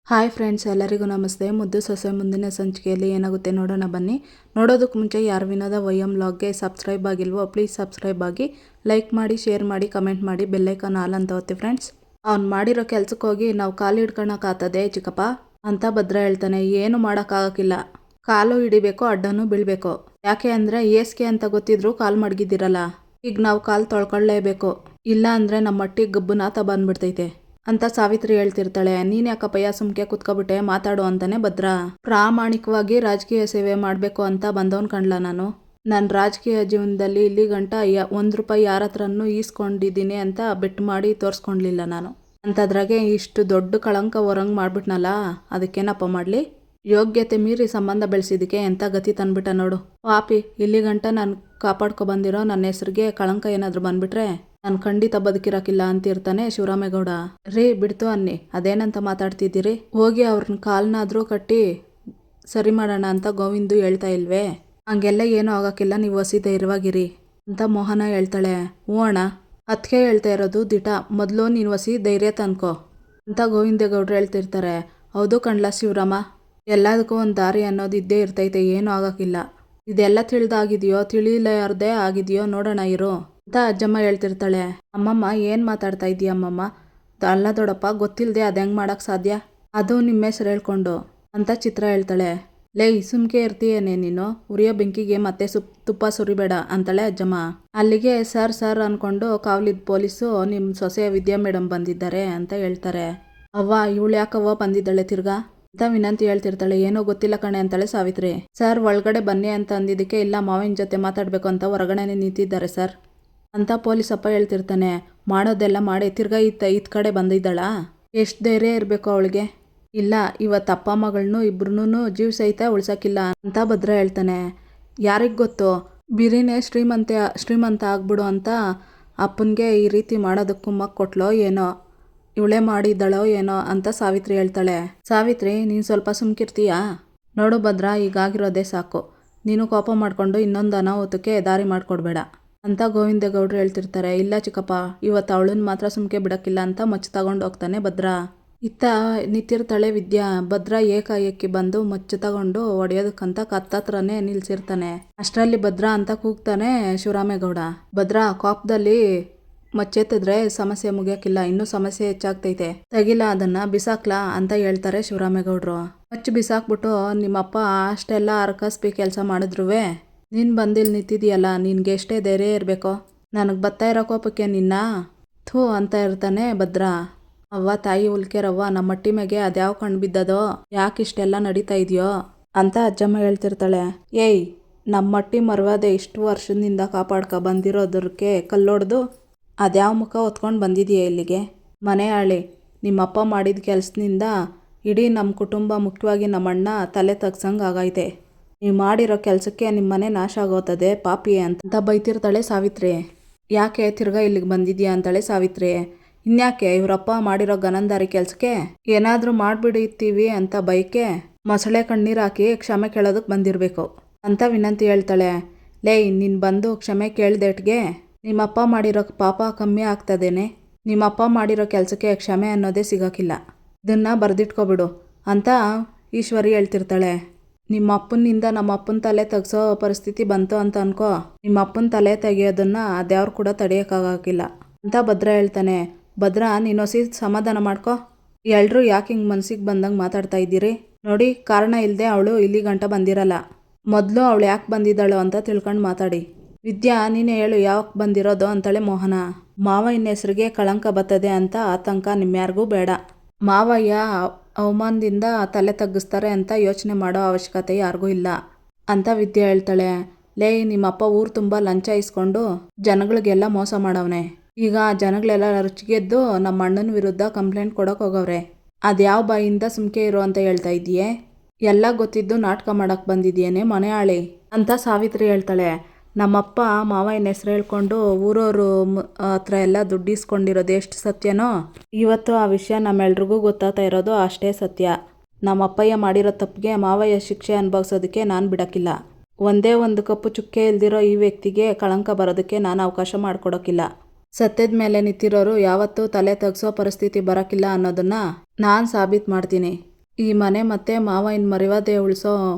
Hi friends, ಎಲ್ಲರಿಗೂ ನಮಸ್ತೆ. ಮುದ್ದು ಸೊಸೆ ಮುಂದಿನ ಸಂಚಿಕೆಯಲ್ಲಿ ಏನಾಗುತ್ತೆ ನೋಡೋಣ ಬನ್ನಿ. ನೋಡೋದಕ್ಕೆ ಮುಂಚೆ ಯಾರು ವಿನೋದ ವೈಎಂ ವ್ಲಾಗ್ಗೆ ಸಬ್ಸ್ಕ್ರೈಬ್ ಆಗಿಲ್ವೋ ಪ್ಲೀಸ್ ಸಬ್ಸ್ಕ್ರೈಬ್ ಆಗಿ, ಲೈಕ್ ಮಾಡಿ, ಶೇರ್ ಮಾಡಿ, ಕಮೆಂಟ್ ಮಾಡಿ, ಬೆಲ್ಲೈಕನ್ ಆಲ್ ಅಂತ ಒತ್ತಿ ಫ್ರೆಂಡ್ಸ್. ಅವ್ನು ಮಾಡಿರೋ ಕೆಲ್ಸಕ್ಕೆ ಹೋಗಿ ನಾವು ಕಾಲು ಹಿಡ್ಕೊಳಕ್ಕಾಗ್ತದೆ ಚಿಕ್ಕಪ್ಪ ಅಂತ ಭದ್ರ ಹೇಳ್ತಾನೆ. ಏನು ಮಾಡೋಕ್ಕಾಗಕ್ಕಿಲ್ಲ, ಕಾಲು ಹಿಡಿಬೇಕು, ಅಡ್ಡನೂ ಬೀಳಬೇಕು. ಯಾಕೆ ಅಂದರೆ ಏಸ್ಕೆ ಅಂತ ಗೊತ್ತಿದ್ರು ಕಾಲು ಮಡಗಿದ್ದೀರಲ್ಲ, ಈಗ ನಾವು ಕಾಲು ತೊಳ್ಕೊಳ್ಳೇಬೇಕು, ಇಲ್ಲ ಅಂದರೆ ನಮ್ಮ ಮಟ್ಟಿಗೆ ಗಬ್ಬುನಾಥ ಬಂದ್ಬಿಡ್ತೈತೆ ಅಂತ ಸಾವಿತ್ರಿ ಹೇಳ್ತಿರ್ತಾಳೆ. ನೀನ್ ಯಾಕಪ್ಪಯ್ಯ ಸುಮ್ಕೆ ಕುತ್ಕೊಬಿಟ್ಟೆ, ಮಾತಾಡು ಅಂತಾನೆ ಭದ್ರ. ಪ್ರಾಮಾಣಿಕವಾಗಿ ರಾಜಕೀಯ ಸೇವೆ ಮಾಡಬೇಕು ಅಂತ ಬಂದವನ್ ಕಂಡ್ಲ ನಾನು. ನನ್ನ ರಾಜಕೀಯ ಜೀವನದಲ್ಲಿ ಇಲ್ಲಿ ಗಂಟ ₹1 ಯಾರ ಹತ್ರನೂ ಈಸ್ಕೊಂಡಿದ್ದೀನಿ ಅಂತ ಬೆಟ್ಟು ಮಾಡಿ ತೋರಿಸ್ಕೊಂಡ್ಲಿಲ್ಲ ನಾನು. ಅಂಥದ್ರಾಗೆ ಇಷ್ಟು ದೊಡ್ಡ ಕಳಂಕ ಹೊರಂಗ್ ಮಾಡ್ಬಿಟ್ನಲ್ಲ, ಅದಕ್ಕೇನಪ್ಪ ಮಾಡಲಿ? ಯೋಗ್ಯತೆ ಮೀರಿ ಸಂಬಂಧ ಬೆಳೆಸಿದಕ್ಕೆ ಎಂಥ ಗತಿ ತಂದ್ಬಿಟ್ಟ ನೋಡು ಪಾಪಿ. ಇಲ್ಲಿ ಗಂಟ ನಾನು ಕಾಪಾಡ್ಕೊ ಬಂದಿರೋ ನನ್ನ ಹೆಸ್ರಿಗೆ ಕಳಂಕ ಏನಾದರೂ ಬಂದ್ಬಿಟ್ರೆ ನಾನು ಖಂಡಿತ ಬದುಕಿರಕ್ಕಿಲ್ಲ ಅಂತಿರ್ತಾನೆ ಶಿವರಾಮೇಗೌಡ. ರೀ ಬಿಡ್ತು ಅನ್ನಿ, ಅದೇನಂತ ಮಾತಾಡ್ತಿದ್ದೀರಿ? ಹೋಗಿ ಅವ್ರನ್ನ ಕಾಲ್ನಾದ್ರೂ ಕಟ್ಟಿ ಸರಿ ಮಾಡೋಣ ಅಂತ ಗೋವಿಂದು ಹೇಳ್ತಾ ಇಲ್ವೇ? ಹಂಗೆಲ್ಲ ಏನೂ ಆಗೋಕ್ಕಿಲ್ಲ, ನೀವು ಹೊಸಿ ಧೈರ್ಯವಾಗಿರಿ ಅಂತ ಮೋಹನ ಹೇಳ್ತಾಳೆ. ಹ್ಞೂ ಅಣ್ಣ, ಅದಕ್ಕೆ ಹೇಳ್ತಾ ಇರೋದು ದಿಟ, ಮೊದಲು ನೀನು ಹೊಸಿ ಧೈರ್ಯ ತನ್ಕೋ ಅಂತ ಗೋವಿಂದೇಗೌಡರು ಹೇಳ್ತಿರ್ತಾರೆ. ಹೌದು ಕಣ್ಲ ಶಿವರಾಮ, ಎಲ್ಲದಕ್ಕೂ ಒಂದು ದಾರಿ ಅನ್ನೋದು ಇದ್ದೇ ಇರ್ತೈತೆ, ಏನೂ ಆಗೋಕ್ಕಿಲ್ಲ. ಇದೆಲ್ಲ ತಿಳಿದಾಗಿದೆಯೋ ತಿಳಿಲಾರ್ದೇ ಆಗಿದೆಯೋ ನೋಡೋಣ ಇರು ಅಂತ ಅಜ್ಜಮ್ಮ ಹೇಳ್ತಿರ್ತಾಳೆ. ಅಮ್ಮಮ್ಮ ಏನು ಮಾತಾಡ್ತಾ ಇದೀಯ ಅಮ್ಮಮ್ಮ? ಅಲ್ಲ ದೊಡ್ಡಪ್ಪ, ಗೊತ್ತಿಲ್ಲದೆ ಅದು ಹೆಂಗೆ ಮಾಡೋಕ್ಕೆ ಸಾಧ್ಯ, ಅದು ನಿಮ್ಮ ಹೆಸ್ರು ಹೇಳ್ಕೊಂಡು ಅಂತ ಚಿತ್ರ ಹೇಳ್ತಾಳೆ. ಲೇ ಸುಮ್ಕೆ ಇರ್ತೀಯೇನೆ ನೀನು, ಉರಿಯೋ ಬೆಂಕಿಗೆ ಮತ್ತೆ ತುಪ್ಪ ಸುರಿಬೇಡ ಅಂತಾಳೆ ಅಜ್ಜಮ್ಮ. ಅಲ್ಲಿಗೆ ಸರ್ ಅಂದ್ಕೊಂಡು ಕಾವಲಿದ್ದ ಪೊಲೀಸು ನಿಮ್ಮ ಸೊಸೆ ವಿದ್ಯಾ ಮೇಡಮ್ ಬಂದಿದ್ದಾರೆ ಅಂತ ಹೇಳ್ತಾರೆ. ಅವ್ವ, ಇವಳು ಯಾಕವ್ವ ಬಂದಿದ್ದಾಳೆ ತಿರ್ಗಾ ಅಂತ ವಿನಂತಿ ಹೇಳ್ತಿರ್ತಾಳೆ. ಏನೋ ಗೊತ್ತಿಲ್ಲ ಕಣೆ ಅಂತಾಳೆ ಸಾವಿತ್ರಿ. ಸರ್ ಒಳಗಡೆ ಬನ್ನಿ ಅಂತ ಅಂದಿದ್ದಕ್ಕೆ ಇಲ್ಲ ಮಾವಿನ ಜೊತೆ ಮಾತಾಡಬೇಕು ಅಂತ ಹೊರಗಡೆನೆ ನಿಂತಿದ್ದಾರೆ ಸರ್ ಅಂತ ಪೊಲೀಸಪ್ಪ ಹೇಳ್ತಿರ್ತಾನೆ. ಮಾಡೋದೆಲ್ಲ ಮಾಡಿ ತಿರ್ಗಾ ಈತ್ ಕಡೆ ಬಂದಿದ್ದಾಳಾ? ಎಷ್ಟು ಧೈರ್ಯ ಇರಬೇಕು ಅವಳಿಗೆ? ಇಲ್ಲ, ಇವತ್ತು ಅಪ್ಪ ಮಗಳನ್ನೂ ಇಬ್ರು ಜೀವ ಸಹಿತ ಉಳ್ಸೋಕ್ಕಿಲ್ಲ ಅಂತ ಭದ್ರ ಹೇಳ್ತಾನೆ. ಯಾರಿಗೆ ಗೊತ್ತು, ಬಿರಿನೇ ಶ್ರೀಮಂತ ಆಗ್ಬಿಡು ಅಂತ ಅಪ್ಪನಿಗೆ ಈ ರೀತಿ ಮಾಡೋದಕ್ಕೆ ಕುಮ್ಮಕ್ಕೆ ಕೊಟ್ಲೋ ಏನೋ, ಇವಳೇ ಮಾಡಿದ್ದಾಳೋ ಏನೋ ಅಂತ ಸಾವಿತ್ರಿ ಹೇಳ್ತಾಳೆ. ಸಾವಿತ್ರಿ, ನೀನು ಸ್ವಲ್ಪ ಸುಮ್ಕಿರ್ತೀಯಾ? ನೋಡು ಭದ್ರ, ಈಗಾಗಿರೋದೇ ಸಾಕು, ನೀನು ಕೋಪ ಮಾಡಿಕೊಂಡು ಇನ್ನೊಂದು ಅನಾಹುತಕ್ಕೆ ದಾರಿ ಮಾಡಿಕೊಡ್ಬೇಡ ಅಂತ ಗೋವಿಂದೇಗೌಡರು ಹೇಳ್ತಿರ್ತಾರೆ. ಇಲ್ಲ ಚಿಕ್ಕಪ್ಪ, ಇವತ್ತು ಅವಳನ್ನ ಮಾತ್ರ ಸುಮ್ಕೆ ಬಿಡೋಕ್ಕಿಲ್ಲ ಅಂತ ಮಚ್ಚು ತಗೊಂಡು ಹೋಗ್ತಾನೆ ಭದ್ರ. ಇತ್ತ ನಿಂತಿರ್ತಾಳೆ ವಿದ್ಯಾ. ಭದ್ರ ಏಕಾಏಕಿ ಬಂದು ಮಚ್ಚು ತಗೊಂಡು ಹೊಡೆಯೋದಕ್ಕಂತ ಕತ್ತತ್ರನೇ ನಿಲ್ಸಿರ್ತಾನೆ. ಅಷ್ಟರಲ್ಲಿ ಭದ್ರ ಅಂತ ಕೂಗ್ತಾನೆ ಶಿವರಾಮೇಗೌಡ. ಭದ್ರ, ಕೋಪದಲ್ಲಿ ಮಚ್ಚೆತ್ತಿದ್ರೆ ಸಮಸ್ಯೆ ಮುಗಿಯೋಕ್ಕಿಲ್ಲ, ಇನ್ನೂ ಸಮಸ್ಯೆ ಹೆಚ್ಚಾಗ್ತೈತೆ, ತೆಗಿಲ ಅದನ್ನ, ಬಿಸಾಕ್ಲಾ ಅಂತ ಹೇಳ್ತಾರೆ ಶಿವರಾಮೇಗೌಡರು. ಮಚ್ಚು ಬಿಸಾಕ್ಬಿಟ್ಟು ನಿಮ್ಮಪ್ಪ ಅಷ್ಟೆಲ್ಲ ಅರ್ಕಸ್ಬಿ ಕೆಲಸ ಮಾಡಿದ್ರುವೆ ನೀನು ಬಂದಿಲ್ಲಿ ನಿಂತಿದೀಯಲ್ಲ, ನಿನ್ಗೆ ಎಷ್ಟೇ ಧೈರ್ಯ ಇರಬೇಕೋ? ನನಗೆ ಬರ್ತಾ ಇರೋ ಕೋಪಕ್ಕೆ ನಿನ್ನ ಥೂ ಅಂತ ಇರ್ತಾನೆ ಭದ್ರ. ಅವ್ವ ತಾಯಿ ಉಲ್ಕೆರವ್ವ, ನಮ್ಮ ಮಟ್ಟಿ ಮೇಗೆ ಅದ್ಯಾವ ಕಣ್ಣು ಬಿದ್ದದೋ, ಯಾಕೆ ಇಷ್ಟೆಲ್ಲ ನಡೀತಾ ಇದೆಯೋ ಅಂತ ಅಜ್ಜಮ್ಮ ಹೇಳ್ತಿರ್ತಾಳೆ. ಏಯ್, ನಮ್ಮ ಮಟ್ಟಿ ಮರವಾದೆ ಇಷ್ಟು ವರ್ಷದಿಂದ ಕಾಪಾಡ್ಕೊ ಬಂದಿರೋದಕ್ಕೆ ಕಲ್ಲೊಡ್ದು ಅದ್ಯಾವ ಮುಖ ಹೊತ್ಕೊಂಡು ಬಂದಿದೆಯಾ ಇಲ್ಲಿಗೆ? ಮನೆ ಆಳಿ, ನಿಮ್ಮಪ್ಪ ಮಾಡಿದ ಕೆಲಸದಿಂದ ಇಡೀ ನಮ್ಮ ಕುಟುಂಬ, ಮುಖ್ಯವಾಗಿ ನಮ್ಮಣ್ಣ ತಲೆ ತಗ್ಸಂಗೆ ಆಗೈತೆ. ನೀವು ಮಾಡಿರೋ ಕೆಲಸಕ್ಕೆ ನಿಮ್ಮ ಮನೆ ನಾಶ ಆಗೋತದೆ ಪಾಪಿ ಅಂತ ಬೈತಿರ್ತಾಳೆ ಸಾವಿತ್ರಿ. ಯಾಕೆ ತಿರ್ಗಾ ಇಲ್ಲಿಗೆ ಬಂದಿದ್ಯಾ ಅಂತಾಳೆ ಸಾವಿತ್ರಿ. ಇನ್ಯಾಕೆ, ಇವರಪ್ಪ ಮಾಡಿರೋ ಗನಂದಾರಿ ಕೆಲಸಕ್ಕೆ ಏನಾದರೂ ಮಾಡಿಬಿಡ್ತೀವಿ ಅಂತ ಬೈಕೆ ಮೊಸಳೆ ಕಣ್ಣೀರು ಹಾಕಿ ಕ್ಷಮೆ ಕೇಳೋದಕ್ಕೆ ಬಂದಿರಬೇಕು ಅಂತ ವಿನಂತಿ ಹೇಳ್ತಾಳೆ. ಲೇಯ್, ನೀನು ಬಂದು ಕ್ಷಮೆ ಕೇಳ್ದೇಟ್ಗೆ ನಿಮ್ಮಪ್ಪ ಮಾಡಿರೋ ಪಾಪ ಕಮ್ಮಿ ಆಗ್ತದೇನೆ? ನಿಮ್ಮಪ್ಪ ಮಾಡಿರೋ ಕೆಲಸಕ್ಕೆ ಕ್ಷಮೆ ಅನ್ನೋದೇ ಸಿಗೋಕ್ಕಿಲ್ಲ, ಇದನ್ನು ಬರೆದಿಟ್ಕೊಬಿಡು ಅಂತ ಈಶ್ವರಿ ಹೇಳ್ತಿರ್ತಾಳೆ. ನಿಮ್ಮ ಅಪ್ಪನಿಂದ ನಮ್ಮ ಅಪ್ಪನ ತಲೆ ತೆಗ್ಸೋ ಪರಿಸ್ಥಿತಿ ಬಂತು ಅಂತ ಅನ್ಕೋ, ನಿಮ್ಮ ಅಪ್ಪನ ತಲೆ ತೆಗಿಯೋದನ್ನ ಅದ್ಯಾವ್ರು ಕೂಡ ತಡೆಯೋಕ್ಕಾಗಕ್ಕಿಲ್ಲ ಅಂತ ಭದ್ರ ಹೇಳ್ತಾನೆ. ಭದ್ರ, ನೀನು ಹೊಸಿ ಸಮಾಧಾನ ಮಾಡ್ಕೊ, ಎಲ್ರೂ ಯಾಕೆ ಹಿಂಗೆ ಮನ್ಸಿಗೆ ಬಂದಂಗೆ ಮಾತಾಡ್ತಾ ಇದ್ದೀರಿ? ನೋಡಿ, ಕಾರಣ ಇಲ್ಲದೆ ಅವಳು ಇಲ್ಲಿ ಗಂಟ ಬಂದಿರಲ್ಲ, ಮೊದಲು ಅವಳು ಯಾಕೆ ಬಂದಿದ್ದಾಳು ಅಂತ ತಿಳ್ಕೊಂಡು ಮಾತಾಡಿ. ವಿದ್ಯಾ, ನೀನೇ ಹೇಳು, ಯಾಕೆ ಬಂದಿರೋದು ಅಂತಾಳೆ ಮೋಹನ. ಮಾವಯ್ಯನ ಹೆಸ್ರಿಗೆ ಕಳಂಕ ಬರ್ತದೆ ಅಂತ ಆತಂಕ ನಿಮ್ಯಾರಿಗೂ ಬೇಡ. ಮಾವಯ್ಯ ಅವಮಾನದಿಂದ ತಲೆ ತಗ್ಗಿಸ್ತಾರೆ ಅಂತ ಯೋಚನೆ ಮಾಡೋ ಅವಶ್ಯಕತೆ ಯಾರಿಗೂ ಇಲ್ಲ ಅಂತ ವಿದ್ಯಾ ಹೇಳ್ತಾಳೆ. ಲೇ, ನಿಮ್ಮಪ್ಪ ಊರು ತುಂಬ ಲಂಚ ಇಸ್ಕೊಂಡು ಜನಗಳಿಗೆಲ್ಲ ಮೋಸ ಮಾಡವನೆ. ಈಗ ಜನಗಳೆಲ್ಲ ರುಚಿಗೆದ್ದು ನಮ್ಮ ಅಣ್ಣನ ವಿರುದ್ಧ ಕಂಪ್ಲೇಂಟ್ ಕೊಡೋಕೆ ಹೋಗವ್ರೆ. ಅದ್ಯಾವ ಬಾಯಿಂದ ಸುಮ್ಕೆ ಇರೋ ಅಂತ ಹೇಳ್ತಾ ಇದೆಯೇ? ಎಲ್ಲ ಗೊತ್ತಿದ್ದು ನಾಟಕ ಮಾಡೋಕ್ಕೆ ಬಂದಿದ್ಯೇನೆ ಮನೆ ಆಳಿ ಅಂತ ಸಾವಿತ್ರಿ ಹೇಳ್ತಾಳೆ. ನಮ್ಮಪ್ಪ ಮಾವಯ್ಯನ ಹೆಸ್ರು ಹೇಳ್ಕೊಂಡು ಊರವರು ಹತ್ರ ಎಲ್ಲ ದುಡ್ಡು ಇಸ್ಕೊಂಡಿರೋದು ಎಷ್ಟು ಸತ್ಯನೋ, ಇವತ್ತು ಆ ವಿಷಯ ನಮ್ಮೆಲ್ರಿಗೂ ಗೊತ್ತಾಗ್ತಾ ಇರೋದು ಅಷ್ಟೇ ಸತ್ಯ. ನಮ್ಮಪ್ಪಯ್ಯ ಮಾಡಿರೋ ತಪ್ಪಿಗೆ ಮಾವಯ್ಯ ಶಿಕ್ಷೆ ಅನುಭವಿಸೋದಕ್ಕೆ ನಾನು ಬಿಡೋಕ್ಕಿಲ್ಲ. ಒಂದೇ ಒಂದು ಕಪ್ಪು ಚುಕ್ಕೆ ಇಲ್ದಿರೋ ಈ ವ್ಯಕ್ತಿಗೆ ಕಳಂಕ ಬರೋದಕ್ಕೆ ನಾನು ಅವಕಾಶ ಮಾಡಿಕೊಡೋಕ್ಕಿಲ್ಲ. ಸತ್ಯದ ಮೇಲೆ ನಿಂತಿರೋರು ಯಾವತ್ತೂ ತಲೆ ತಗ್ಸೋ ಪರಿಸ್ಥಿತಿ ಬರೋಕ್ಕಿಲ್ಲ ಅನ್ನೋದನ್ನು ನಾನು ಸಾಬೀತು ಮಾಡ್ತೀನಿ. ಈ ಮನೆ ಮತ್ತೆ ಮಾವನ ಮರ್ಯಾದೆ ಉಳಿಸೋ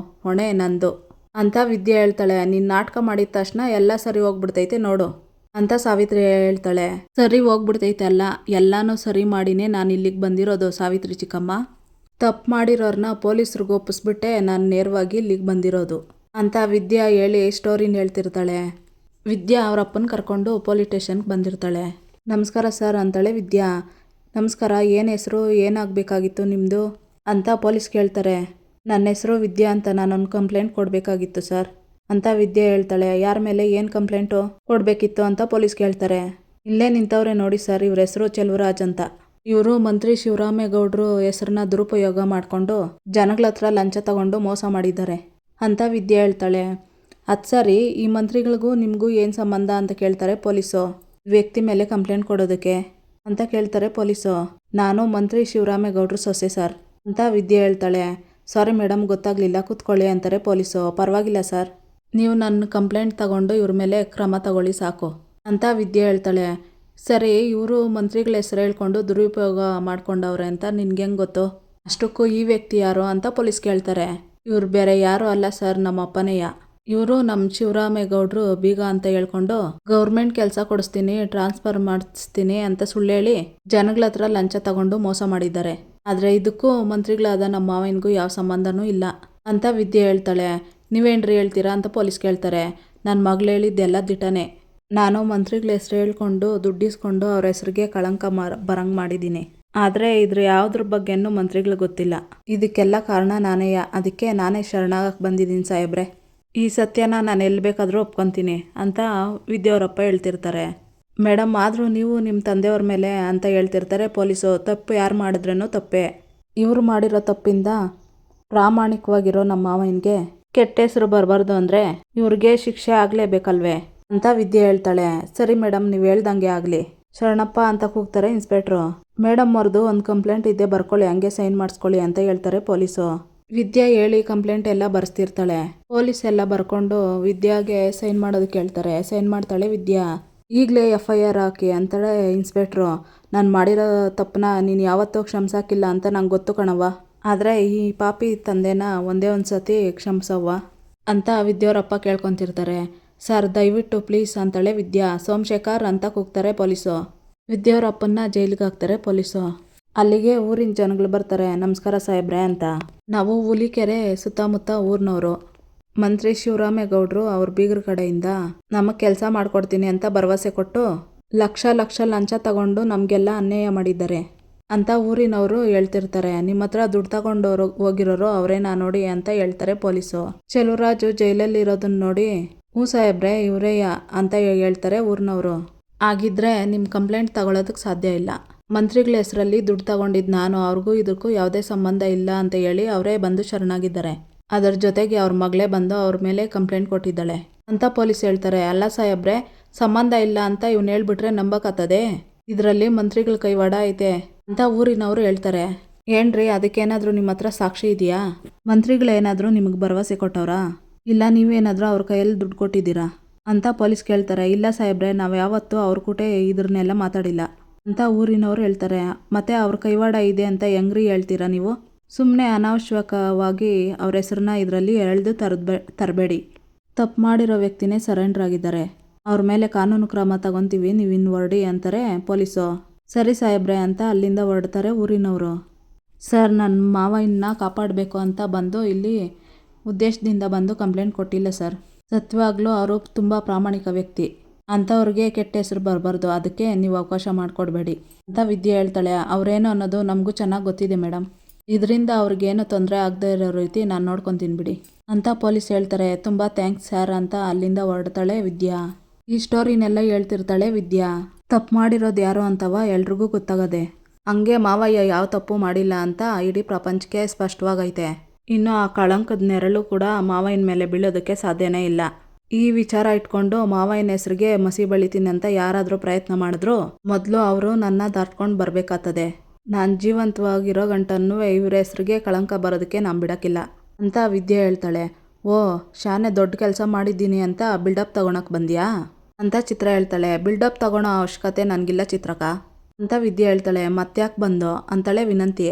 ಹೊಣೆ ನಂದು ಅಂತ ವಿದ್ಯೆ ಹೇಳ್ತಾಳೆ. ನೀನು ನಾಟಕ ಮಾಡಿದ ತಕ್ಷಣ ಎಲ್ಲ ಸರಿ ಹೋಗ್ಬಿಡ್ತೈತೆ ನೋಡು ಅಂತ ಸಾವಿತ್ರಿ ಹೇಳ್ತಾಳೆ. ಸರಿ ಹೋಗ್ಬಿಡ್ತೈತೆ ಅಲ್ಲ, ಎಲ್ಲನೂ ಸರಿ ಮಾಡಿನೇ ನಾನು ಇಲ್ಲಿಗೆ ಬಂದಿರೋದು ಸಾವಿತ್ರಿ ಚಿಕ್ಕಮ್ಮ. ತಪ್ಪು ಮಾಡಿರೋರನ್ನ ಪೊಲೀಸ್ರಿಗೆ ಒಪ್ಪಿಸ್ಬಿಟ್ಟೆ ನಾನು ನೇರವಾಗಿ ಇಲ್ಲಿಗೆ ಬಂದಿರೋದು ಅಂತ ವಿದ್ಯಾ ಹೇಳಿ ಸ್ಟೋರಿನ ಹೇಳ್ತಿರ್ತಾಳೆ. ವಿದ್ಯಾ ಅವ್ರ ಅಪ್ಪನ ಕರ್ಕೊಂಡು ಪೊಲೀಸ್ ಸ್ಟೇಷನ್ಗೆ ಬಂದಿರ್ತಾಳೆ. ನಮಸ್ಕಾರ ಸರ್ ಅಂತಾಳೆ ವಿದ್ಯಾ. ನಮಸ್ಕಾರ, ಏನು ಹೆಸರು, ಏನಾಗಬೇಕಾಗಿತ್ತು ನಿಮ್ಮದು ಅಂತ ಪೊಲೀಸ್ ಕೇಳ್ತಾರೆ. ನನ್ನ ಹೆಸರು ವಿದ್ಯಾ ಅಂತ, ನಾನೊಂದು ಕಂಪ್ಲೇಂಟ್ ಕೊಡಬೇಕಾಗಿತ್ತು ಸರ್ ಅಂತ ವಿದ್ಯಾ ಹೇಳ್ತಾಳೆ. ಯಾರ ಮೇಲೆ ಏನು ಕಂಪ್ಲೇಂಟು ಕೊಡಬೇಕಿತ್ತು ಅಂತ ಪೊಲೀಸ್ ಕೇಳ್ತಾರೆ. ಇಲ್ಲೇ ನಿಂತವ್ರೆ ನೋಡಿ ಸರ್, ಇವ್ರ ಹೆಸರು ಚೆಲುವರಾಜ್ ಅಂತ. ಇವರು ಮಂತ್ರಿ ಶಿವರಾಮೇಗೌಡರು ಹೆಸರನ್ನ ದುರುಪಯೋಗ ಮಾಡಿಕೊಂಡು ಜನಗಳ ಹತ್ರ ಲಂಚ ತಗೊಂಡು ಮೋಸ ಮಾಡಿದ್ದಾರೆ ಅಂತ ವಿದ್ಯಾ ಹೇಳ್ತಾಳೆ. ಅದು ಸರಿ, ಈ ಮಂತ್ರಿಗಳಿಗೂ ನಿಮಗೂ ಏನು ಸಂಬಂಧ ಅಂತ ಕೇಳ್ತಾರೆ ಪೊಲೀಸು. ವ್ಯಕ್ತಿ ಮೇಲೆ ಕಂಪ್ಲೇಂಟ್ ಕೊಡೋದಕ್ಕೆ ಅಂತ ಕೇಳ್ತಾರೆ ಪೊಲೀಸು. ನಾನು ಮಂತ್ರಿ ಶಿವರಾಮೇಗೌಡರು ಸೊಸೆ ಸರ್ ಅಂತ ವಿದ್ಯಾ ಹೇಳ್ತಾಳೆ. ಸಾರಿ ಮೇಡಮ್, ಗೊತ್ತಾಗಲಿಲ್ಲ, ಕೂತ್ಕೊಳ್ಳಿ ಅಂತಾರೆ ಪೊಲೀಸು. ಪರವಾಗಿಲ್ಲ ಸರ್, ನೀವು ನನ್ನ ಕಂಪ್ಲೇಂಟ್ ತಗೊಂಡು ಇವ್ರ ಮೇಲೆ ಕ್ರಮ ತಗೊಳ್ಳಿ ಸಾಕು ಅಂತ ವಿದ್ಯೆ ಹೇಳ್ತಾಳೆ. ಸರಿ, ಇವರು ಮಂತ್ರಿಗಳ ಹೆಸರು ಹೇಳ್ಕೊಂಡು ದುರುಪಯೋಗ ಮಾಡ್ಕೊಂಡವ್ರೆ ಅಂತ ನಿನ್ಗೆ ಹೆಂಗೆ ಗೊತ್ತು? ಅಷ್ಟಕ್ಕೂ ಈ ವ್ಯಕ್ತಿ ಯಾರು ಅಂತ ಪೊಲೀಸ್ ಕೇಳ್ತಾರೆ. ಇವ್ರು ಬೇರೆ ಯಾರು ಅಲ್ಲ ಸರ್, ನಮ್ಮ ಅಪ್ಪನೇಯ. ಇವರು ನಮ್ಮ ಶಿವರಾಮೇಗೌಡರು ಬೀಗ ಅಂತ ಹೇಳ್ಕೊಂಡು ಗೌರ್ಮೆಂಟ್ ಕೆಲಸ ಕೊಡಿಸ್ತೀನಿ, ಟ್ರಾನ್ಸ್ಫರ್ ಮಾಡಿಸ್ತೀನಿ ಅಂತ ಸುಳ್ಳು ಹೇಳಿ ಜನಗಳ ಹತ್ರ ಲಂಚ ತಗೊಂಡು ಮೋಸ ಮಾಡಿದ್ದಾರೆ. ಆದರೆ ಇದಕ್ಕೂ ಮಂತ್ರಿಗಳಾದ ನಮ್ಮ ಮಾವನಿಗೂ ಯಾವ ಸಂಬಂಧನೂ ಇಲ್ಲ ಅಂತ ವಿದ್ಯೆ ಹೇಳ್ತಾಳೆ. ನೀವೇನ್ರಿ ಹೇಳ್ತೀರಾ ಅಂತ ಪೊಲೀಸ್ ಕೇಳ್ತಾರೆ. ನನ್ನ ಮಗಳು ಹೇಳಿದ್ದೆಲ್ಲ ದಿಟನೇ. ನಾನು ಮಂತ್ರಿಗಳ ಹೆಸರು ಹೇಳ್ಕೊಂಡು ದುಡ್ಡಿಸ್ಕೊಂಡು ಅವ್ರ ಹೆಸರಿಗೆ ಕಳಂಕ ಬರಂಗೆ ಮಾಡಿದ್ದೀನಿ. ಆದರೆ ಇದ್ರ ಯಾವುದ್ರ ಬಗ್ಗೆನೂ ಮಂತ್ರಿಗಳಿಗೆ ಗೊತ್ತಿಲ್ಲ. ಇದಕ್ಕೆಲ್ಲ ಕಾರಣ ನಾನೇಯ, ಅದಕ್ಕೆ ನಾನೇ ಶರಣಾಗಕ್ಕೆ ಬಂದಿದ್ದೀನಿ ಸಾಹೇಬ್ರೆ. ಈ ಸತ್ಯನ ನಾನು ಎಲ್ಲಿ ಬೇಕಾದರೂ ಒಪ್ಕೊತೀನಿ ಅಂತ ವಿದ್ಯಾವರಪ್ಪ ಹೇಳ್ತಿರ್ತಾರೆ. ಮೇಡಮ್, ಆದರೂ ನೀವು ನಿಮ್ಮ ತಂದೆಯವ್ರ ಮೇಲೆ ಅಂತ ಹೇಳ್ತಿರ್ತಾರೆ ಪೊಲೀಸು. ತಪ್ಪು ಯಾರು ಮಾಡಿದ್ರೂ ತಪ್ಪೇ. ಇವರು ಮಾಡಿರೋ ತಪ್ಪಿಂದ ಪ್ರಾಮಾಣಿಕವಾಗಿರೋ ನಮ್ಮ ಮಾವನಿಗೆ ಕೆಟ್ಟ ಹೆಸರು ಬರಬಾರ್ದು ಅಂದರೆ ಇವ್ರಿಗೆ ಶಿಕ್ಷೆ ಆಗಲೇಬೇಕಲ್ವೇ ಅಂತ ವಿದ್ಯೆ ಹೇಳ್ತಾಳೆ. ಸರಿ ಮೇಡಮ್, ನೀವು ಹೇಳ್ದಂಗೆ ಆಗಲಿ. ಶರಣಪ್ಪ ಅಂತ ಕೂಗ್ತಾರೆ ಇನ್ಸ್ಪೆಕ್ಟ್ರು. ಮೇಡಮ್ ಅವ್ರದ್ದು ಒಂದು ಕಂಪ್ಲೇಂಟ್ ಇದೆ, ಬರ್ಕೊಳ್ಳಿ, ಹಂಗೆ ಸೈನ್ ಮಾಡಿಸ್ಕೊಳ್ಳಿ ಅಂತ ಹೇಳ್ತಾರೆ ಪೊಲೀಸು. ವಿದ್ಯಾ ಹೇಳಿ ಕಂಪ್ಲೇಂಟ್ ಎಲ್ಲ ಬರ್ಸ್ತಿರ್ತಾಳೆ. ಪೊಲೀಸ್ ಎಲ್ಲ ಬರ್ಕೊಂಡು ವಿದ್ಯಾಗೆ ಸೈನ್ ಮಾಡೋದಕ್ಕೆ ಹೇಳ್ತಾರೆ. ಸೈನ್ ಮಾಡ್ತಾಳೆ ವಿದ್ಯಾ. ಈಗಲೇ FIR ಹಾಕಿ ಅಂತಾಳೆ ಇನ್ಸ್ಪೆಕ್ಟ್ರು. ನಾನು ಮಾಡಿರೋ ತಪ್ಪನ್ನ ನೀನು ಯಾವತ್ತೂ ಕ್ಷಮಿಸಾಕಿಲ್ಲ ಅಂತ ನಂಗೆ ಗೊತ್ತು ಕಣವ್ವ, ಆದರೆ ಈ ಪಾಪಿ ತಂದೆನ ಒಂದೇ ಒಂದು ಸತಿ ಕ್ಷಮಿಸವ್ವ ಅಂತ ವಿದ್ಯಾವರಪ್ಪ ಕೇಳ್ಕೊತಿರ್ತಾರೆ. ಸರ್ ದಯವಿಟ್ಟು ಪ್ಲೀಸ್ ಅಂತಾಳೆ ವಿದ್ಯಾ. ಸೋಮಶೇಖರ್ ಅಂತ ಕೂಗ್ತಾರೆ ಪೊಲೀಸು. ವಿದ್ಯಾವರಪ್ಪನ್ನ ಜೈಲಿಗೆ ಹಾಕ್ತಾರೆ ಪೊಲೀಸು. ಅಲ್ಲಿಗೆ ಊರಿನ ಜನಗಳು ಬರ್ತಾರೆ. ನಮಸ್ಕಾರ ಸಾಹೇಬ್ರೆ ಅಂತ. ನಾವು ಹುಲಿಕೆರೆ ಸುತ್ತಮುತ್ತ ಊರಿನವರು. ಮಂತ್ರಿ ಶಿವರಾಮೇಗೌಡರು ಅವ್ರ ಬೀಗ್ರ ಕಡೆಯಿಂದ ನಮಗೆ ಕೆಲಸ ಮಾಡಿಕೊಡ್ತೀನಿ ಅಂತ ಭರವಸೆ ಕೊಟ್ಟು ಲಕ್ಷ ಲಕ್ಷ ಲಂಚ ತಗೊಂಡು ನಮಗೆಲ್ಲ ಅನ್ಯಾಯ ಮಾಡಿದ್ದಾರೆ ಅಂತ ಊರಿನವರು ಹೇಳ್ತಿರ್ತಾರೆ. ನಿಮ್ಮ ಹತ್ರ ದುಡ್ಡು ತಗೊಂಡು ಹೋಗಿರೋರು ಅವರೇನಾ ನೋಡಿ ಅಂತ ಹೇಳ್ತಾರೆ ಪೊಲೀಸು. ಚೆಲುವರಾಜು ಜೈಲಲ್ಲಿ ಇರೋದನ್ನ ನೋಡಿ ಹ್ಞೂ ಸಾಹೇಬ್ರೆ ಇವರೇಯ ಅಂತ ಹೇಳ್ತಾರೆ ಊರಿನವರು. ಆಗಿದ್ರೆ ನಿಮ್ಮ ಕಂಪ್ಲೇಂಟ್ ತಗೊಳ್ಳೋದಕ್ಕೆ ಸಾಧ್ಯ ಇಲ್ಲ. ಮಂತ್ರಿಗಳ ಹೆಸರಲ್ಲಿ ದುಡ್ಡು ತಗೊಂಡಿದ್ದು ನಾನು, ಅವ್ರಿಗೂ ಇದಕ್ಕೂ ಯಾವುದೇ ಸಂಬಂಧ ಇಲ್ಲ ಅಂತ ಹೇಳಿ ಅವರೇ ಬಂದು ಶರಣಾಗಿದ್ದಾರೆ. ಅದರ ಜೊತೆಗೆ ಅವ್ರ ಮಗಳೇ ಬಂದು ಅವ್ರ ಮೇಲೆ ಕಂಪ್ಲೇಂಟ್ ಕೊಟ್ಟಿದ್ದಾಳೆ ಅಂತ ಪೊಲೀಸ್ ಹೇಳ್ತಾರೆ. ಅಲ್ಲ ಸಾಹೇಬ್ರೆ, ಸಂಬಂಧ ಇಲ್ಲ ಅಂತ ಇವ್ನು ಹೇಳ್ಬಿಟ್ರೆ ನಂಬಕತ್ತದೆ, ಇದರಲ್ಲಿ ಮಂತ್ರಿಗಳ ಕೈವಾಡ ಐತೆ ಅಂತ ಊರಿನವರು ಹೇಳ್ತಾರೆ. ಏನ್ರಿ, ಅದಕ್ಕೇನಾದರೂ ನಿಮ್ಮ ಹತ್ರ ಸಾಕ್ಷಿ ಇದೆಯಾ? ಮಂತ್ರಿಗಳೇನಾದರೂ ನಿಮಗೆ ಭರವಸೆ ಕೊಟ್ಟವ್ರಾ? ಇಲ್ಲ ನೀವೇನಾದರೂ ಅವ್ರ ಕೈಯಲ್ಲಿ ದುಡ್ಡು ಕೊಟ್ಟಿದ್ದೀರಾ ಅಂತ ಪೊಲೀಸ್ ಕೇಳ್ತಾರೆ. ಇಲ್ಲ ಸಾಹೇಬ್ರೆ, ನಾವು ಯಾವತ್ತೂ ಅವ್ರ ಕೂಟೆ ಇದ್ರನ್ನೆಲ್ಲ ಮಾತಾಡಿಲ್ಲ ಅಂತ ಊರಿನವರು ಹೇಳ್ತಾರೆ. ಮತ್ತೆ ಅವ್ರ ಕೈವಾಡ ಇದೆ ಅಂತ ಹೆಂಗ್ರಿ ಹೇಳ್ತೀರಾ ನೀವು? ಸುಮ್ಮನೆ ಅನಾವಶ್ಯಕವಾಗಿ ಅವ್ರ ಹೆಸರನ್ನ ಇದರಲ್ಲಿ ಎಳೆದು ತರಬೇಡಿ. ತಪ್ಪು ಮಾಡಿರೋ ವ್ಯಕ್ತಿನೇ ಸರೆಂಡರ್ ಆಗಿದ್ದಾರೆ. ಅವ್ರ ಮೇಲೆ ಕಾನೂನು ಕ್ರಮ ತಗೊತೀವಿ, ನೀವು ಇನ್ನು ಹೊರಡಿ ಅಂತಾರೆ ಪೊಲೀಸು. ಸರಿ ಸಾಹೇಬ್ರೆ ಅಂತ ಅಲ್ಲಿಂದ ಹೊರಡ್ತಾರೆ ಊರಿನವರು. ಸರ್, ನನ್ನ ಮಾವನ್ನ ಕಾಪಾಡಬೇಕು ಅಂತ ಬಂದು ಇಲ್ಲಿ ಉದ್ದೇಶದಿಂದ ಬಂದು ಕಂಪ್ಲೇಂಟ್ ಕೊಟ್ಟಿಲ್ಲ ಸರ್. ಸತ್ಯವಾಗ್ಲೂ ಅವರು ತುಂಬ ಪ್ರಾಮಾಣಿಕ ವ್ಯಕ್ತಿ. ಅಂಥವ್ರಿಗೆ ಕೆಟ್ಟ ಹೆಸರು ಬರಬಾರ್ದು, ಅದಕ್ಕೆ ನೀವು ಅವಕಾಶ ಮಾಡಿಕೊಡ್ಬೇಡಿ ಅಂತ ವಿದ್ಯೆ ಹೇಳ್ತಾಳೆ. ಅವರೇನು ಅನ್ನೋದು ನಮಗೂ ಚೆನ್ನಾಗಿ ಗೊತ್ತಿದೆ ಮೇಡಮ್. ಇದರಿಂದ ಅವ್ರಿಗೇನು ತೊಂದರೆ ಆಗದೆ ಇರೋ ರೀತಿ ನಾನು ನೋಡ್ಕೊತೀನಿ ಬಿಡಿ ಅಂತ ಪೊಲೀಸ್ ಹೇಳ್ತಾರೆ. ತುಂಬ ಥ್ಯಾಂಕ್ಸ್ ಸರ್ ಅಂತ ಅಲ್ಲಿಂದ ಹೊರಡ್ತಾಳೆ ವಿದ್ಯಾ. ಈ ಸ್ಟೋರಿನೆಲ್ಲ ಹೇಳ್ತಿರ್ತಾಳೆ ವಿದ್ಯಾ. ತಪ್ಪು ಮಾಡಿರೋದು ಯಾರು ಅಂತವ ಎಲ್ರಿಗೂ ಗೊತ್ತಾಗದೆ. ಹಂಗೆ ಮಾವಯ್ಯ ಯಾವ ತಪ್ಪು ಮಾಡಿಲ್ಲ ಅಂತ ಇಡೀ ಪ್ರಪಂಚಕ್ಕೆ ಸ್ಪಷ್ಟವಾಗೈತೆ. ಇನ್ನು ಆ ಕಳಂಕದ ನೆರಳು ಕೂಡ ಮಾವಯ್ಯನ ಮೇಲೆ ಬೀಳೋದಕ್ಕೆ ಸಾಧ್ಯನೇ ಇಲ್ಲ. ಈ ವಿಚಾರ ಇಟ್ಕೊಂಡು ಮಾವಯ್ಯನ ಹೆಸರಿಗೆ ಮಸಿ ಬಳಿತೀನಿ ಅಂತ ಯಾರಾದರೂ ಪ್ರಯತ್ನ ಮಾಡಿದ್ರು ಮೊದಲು ಅವರು ನನ್ನ ದಾಟ್ಕೊಂಡು ಬರಬೇಕಾಗ್ತದೆ. ನಾನು ಜೀವಂತವಾಗಿರೋ ಗಂಟನ್ನು ಇವ್ರ ಹೆಸರಿಗೆ ಕಳಂಕ ಬರೋದಕ್ಕೆ ನಾನು ಬಿಡೋಕ್ಕಿಲ್ಲ ಅಂತ ವಿದ್ಯೆ ಹೇಳ್ತಾಳೆ. ಓ, ಶಾನೆ ದೊಡ್ಡ ಕೆಲಸ ಮಾಡಿದ್ದೀನಿ ಅಂತ ಬಿಲ್ಡಪ್ ತಗೊಳಕ್ಕೆ ಬಂದ್ಯಾ ಅಂತ ಚಿತ್ರ ಹೇಳ್ತಾಳೆ. ಬಿಲ್ಡಪ್ ತಗೊಳೋ ಅವಶ್ಯಕತೆ ನನಗಿಲ್ಲ ಚಿತ್ರಕ ಅಂತ ವಿದ್ಯೆ ಹೇಳ್ತಾಳೆ. ಮತ್ತ್ಯಾಕೆ ಬಂದು ಅಂತಾಳೆ ವಿನಂತಿ.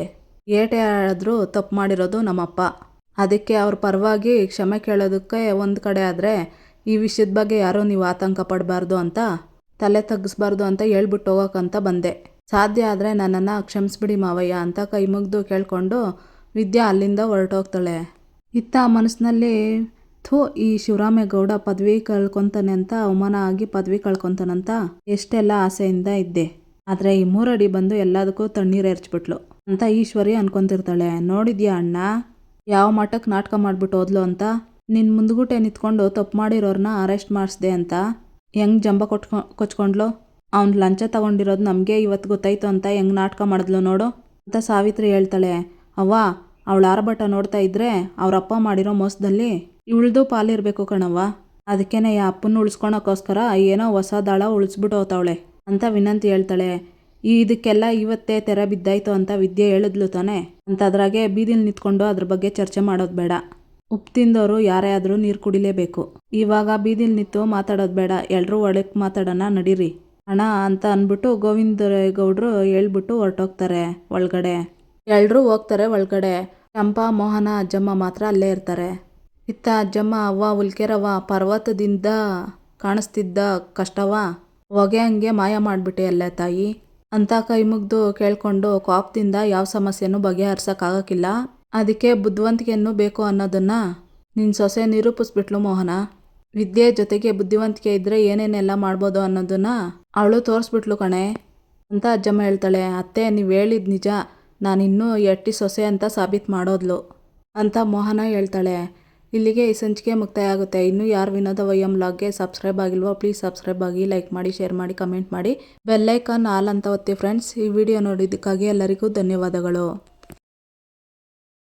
ಏಟೇ ಆದರೂ ತಪ್ಪು ಮಾಡಿರೋದು ನಮ್ಮಪ್ಪ. ಅದಕ್ಕೆ ಅವ್ರ ಪರವಾಗಿ ಕ್ಷಮೆ ಕೇಳೋದಕ್ಕೆ ಒಂದು ಕಡೆ ಆದರೆ ಈ ವಿಷಯದ ಬಗ್ಗೆ ಯಾರೂ ನೀವು ಆತಂಕ ಪಡಬಾರ್ದು ಅಂತ, ತಲೆ ತಗ್ಗಿಸ್ಬಾರ್ದು ಅಂತ ಹೇಳ್ಬಿಟ್ಟು ಹೋಗೋಕ್ಕಂತ ಬಂದೆ. ಸಾಧ್ಯ ಆದರೆ ನನ್ನನ್ನು ಕ್ಷಮಿಸ್ಬಿಡಿ ಮಾವಯ್ಯ ಅಂತ ಕೈ ಮುಗಿದು ಕೇಳ್ಕೊಂಡು ವಿದ್ಯಾ ಅಲ್ಲಿಂದ ಹೊರಟೋಗ್ತಾಳೆ. ಇತ್ತ ಮನಸ್ಸಿನಲ್ಲಿ ಈ ಶಿವರಾಮೇಗೌಡ ಪದವಿ ಕಳ್ಕೊತಾನೆ ಅಂತ, ಅವಮಾನ ಆಗಿ ಪದವಿ ಕಳ್ಕೊತಾನಂತ ಎಷ್ಟೆಲ್ಲ ಆಸೆಯಿಂದ ಇದ್ದೆ. ಆದರೆ ಈ 3 ಅಡಿ ಬಂದು ಎಲ್ಲದಕ್ಕೂ ತಣ್ಣೀರು ಎರಚ್ಬಿಟ್ಲು ಅಂತ ಈಶ್ವರಿ ಅನ್ಕೊತಿರ್ತಾಳೆ. ನೋಡಿದ್ಯಾ ಅಣ್ಣ ಯಾವ ಮಟ್ಟಕ್ಕೆ ನಾಟಕ ಮಾಡ್ಬಿಟ್ಟು ಹೋದ್ಲು ಅಂತ. ನಿನ್ನ ಮುಂದ್ಗುಟೆ ನಿಂತ್ಕೊಂಡು ತಪ್ಪು ಮಾಡಿರೋರನ್ನ ಅರೆಸ್ಟ್ ಮಾಡಿಸ್ದೆ ಅಂತ ಹೆಂಗೆ ಜಂಬ ಕೊಚ್ಕೊಂಡ್ಲು. ಅವ್ನು ಲಂಚ ತಗೊಂಡಿರೋದು ನಮಗೆ ಇವತ್ತು ಗೊತ್ತಾಯ್ತು ಅಂತ ಹೆಂಗೆ ನಾಟಕ ಮಾಡಿದ್ಲು ನೋಡು ಅಂತ ಸಾವಿತ್ರಿ ಹೇಳ್ತಾಳೆ. ಅವ್ವ, ಅವಳ ಆರ್ಭಟ ನೋಡ್ತಾ ಇದ್ರೆ ಅವರಪ್ಪ ಮಾಡಿರೋ ಮೋಸದಲ್ಲಿ ಇವಳ್ದು ಪಾಲಿರಬೇಕು ಕಣವ್ವ. ಅದಕ್ಕೇನೆ ಅಪ್ಪನ ಉಳಿಸ್ಕೊಳಕ್ಕೋಸ್ಕರ ಏನೋ ಹೊಸ ದಾಳ ಉಳಿಸ್ಬಿಟ್ಟು ಹೋಗ್ತಾವಳೆ ಅಂತ ವಿನಂತಿ ಹೇಳ್ತಾಳೆ. ಇದಕ್ಕೆಲ್ಲ ಇವತ್ತೇ ತೆರೆ ಬಿದ್ದಾಯ್ತು ಅಂತ ವಿದ್ಯೆ ಹೇಳಿದ್ಲು ತಾನೆ ಅಂತ. ಅದ್ರಾಗೆ ಬೀದಿಲಿ ನಿಂತ್ಕೊಂಡು ಅದ್ರ ಬಗ್ಗೆ ಚರ್ಚೆ ಮಾಡೋದು ಬೇಡ. ಉಪ್ಪು ತಿಂದವರು ಯಾರೇ ಆದರೂ ನೀರು ಕುಡಿಲೇಬೇಕು. ಇವಾಗ ಬೀದಿಲಿ ನಿಂತು ಮಾತಾಡೋದು ಬೇಡ, ಎಲ್ಲರೂ ಒಳಕ್ಕೆ ಮಾತಾಡೋಣ ನಡೀರಿ ಅಣ್ಣ ಅಂತ ಅಂದ್ಬಿಟ್ಟು ಗೋವಿಂದಗೌಡರು ಹೇಳ್ಬಿಟ್ಟು ಹೊರಟೋಗ್ತಾರೆ ಒಳಗಡೆ. ಎಲ್ಲರೂ ಹೋಗ್ತಾರೆ ಒಳಗಡೆ. ಚಂಪಾ, ಮೋಹನ, ಅಜ್ಜಮ್ಮ ಮಾತ್ರ ಅಲ್ಲೇ ಇರ್ತಾರೆ. ಇತ್ತ ಅಜ್ಜಮ್ಮ, ಅವ್ವ ಉಲ್ಕೆರವ್ವ, ಪರ್ವತದಿಂದ ಕಾಣಿಸ್ತಿದ್ದ ಕಷ್ಟವ ಹೊಗೆ ಹಂಗೆ ಮಾಯ ಮಾಡಿಬಿಟ್ಟೆ ಅಲ್ಲೇ ತಾಯಿ ಅಂತ ಕೈ ಮುಗ್ದು ಕೇಳ್ಕೊಂಡು, ಕೋಪದಿಂದ ಯಾವ ಸಮಸ್ಯೆನೂ ಬಗೆಹರ್ಸೋಕ್ಕಾಗಕ್ಕಿಲ್ಲ, ಅದಕ್ಕೆ ಬುದ್ಧಿವಂತಿಕೆಯನ್ನು ಬೇಕು ಅನ್ನೋದನ್ನ ನಿನ್ನ ಸೊಸೆ ನಿರೂಪಿಸ್ಬಿಟ್ಲು ಮೋಹನ. ವಿದ್ಯೆ ಜೊತೆಗೆ ಬುದ್ಧಿವಂತಿಕೆ ಇದ್ದರೆ ಏನೇನೆಲ್ಲ ಮಾಡ್ಬೋದು ಅನ್ನೋದನ್ನ ಅವಳು ತೋರಿಸ್ಬಿಟ್ಲು ಕಣೆ ಅಂತ ಅಜ್ಜಮ್ಮ ಹೇಳ್ತಾಳೆ. ಅತ್ತೆ, ನೀವು ಹೇಳಿದ ನಿಜ, ನಾನಿನ್ನೂ ಎಟ್ಟಿ ಸೊಸೆ ಅಂತ ಸಾಬೀತು ಮಾಡೋದ್ಲು ಅಂತ ಮೋಹನ ಹೇಳ್ತಾಳೆ. ಇಲ್ಲಿಗೆ ಈ ಸಂಚಿಕೆ ಮುಕ್ತಾಯ ಆಗುತ್ತೆ. ಇನ್ನೂ ಯಾರು ವಿನೋದ ವೈಎಂ ವ್ಲಾಗ್ಗೆ ಸಬ್ಸ್ಕ್ರೈಬ್ ಆಗಿಲ್ವೋ ಪ್ಲೀಸ್ ಸಬ್ಸ್ಕ್ರೈಬ್ ಆಗಿ, ಲೈಕ್ ಮಾಡಿ, ಶೇರ್ ಮಾಡಿ, ಕಮೆಂಟ್ ಮಾಡಿ, ಬೆಲ್ಲೈಕಾನ್ ಆಲ್ ಅಂತ ಒತ್ತಿ ಫ್ರೆಂಡ್ಸ್. ಈ ವಿಡಿಯೋ ನೋಡಿದ್ದಕ್ಕಾಗಿ ಎಲ್ಲರಿಗೂ ಧನ್ಯವಾದಗಳು.